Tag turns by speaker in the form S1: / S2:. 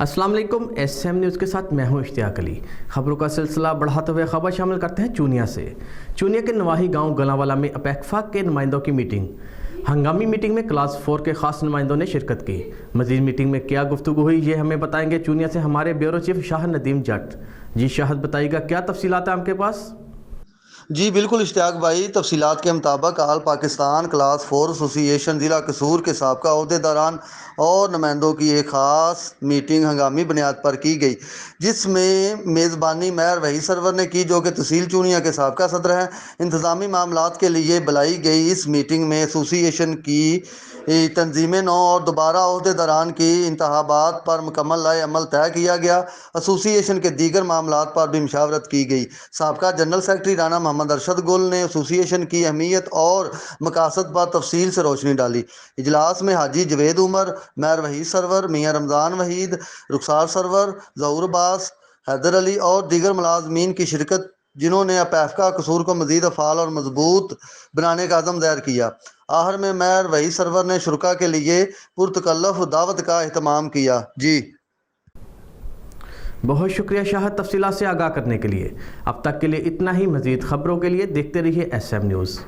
S1: अस्सलाम वालेकुम। SM news के साथ मैं हूं इश्तियाक अली। खबरों का सिलसिला बढ़ाते हुए खबर शामिल करते हैं चूनिया से। चूनिया के नवाही गांव गलांवाला में अपेक्फा के नुमाइंदों की मीटिंग। हंगामी मीटिंग में क्लास 4 के खास नुमाइंदों ने शिरकत की। मजीद मीटिंग में क्या गुफ्तगू हुई ये हमें बताएंगे चूनिया से हमारे ब्यूरो चीफ शाह नदीम जट। जी शाहद, बताइएगा क्या तफसीलात हैं आपके पास?
S2: जी बिल्कुल इश्तियाक भाई, तफसीलात के मुताबिक आल पाकिस्तान क्लास 4 एसोसिएशन ज़िला कसूर के साबका अहदेदारान और नुमाइंदों की एक ख़ास मीटिंग हंगामी बुनियाद पर की गई, जिसमें मेज़बानी मेयर वही सरवर ने की, जो कि तहसील चूनिया के साबका सदर हैं। इंतज़ामी मामलात के लिए बुलाई गई इस मीटिंग में एसोसिएशन की तंजीमें नौ और दोबारा अहदेदारान की इंतखाबात पर मुकम्मल राय अमल तय किया गया। एसोसिएशन के दीगर मामलात पर भी मशावरत की गई। साबका जनरल सेक्रेटरी राना मोहम्मद अरशद गुल ने एसोसिएशन की अहमियत और मकासद पर तफसील से रोशनी डाली। इजलास में हाजी जवेद उमर, मेयर वहीद सरवर, मियाँ रमज़ान वहीद, रुखसार सरवर, ज़हूर अब्बास, हैदर अली और दीगर मुलाजमीन की शिरकत, जिन्होंने अपैफका कसूर को मज़ीद अफ़ाल और मजबूत बनाने का अज़म ज़ाहिर किया। आखिर में मेयर वहीद सरवर ने शुरका के लिए पुरतकल्लफ दावत का एहतमाम किया। जी
S1: बहुत शुक्रिया शाहद, तफसीलात से आगाह करने के लिए। अब तक के लिए इतना ही। मज़ीद खबरों के लिए देखते रहिए SM न्यूज़।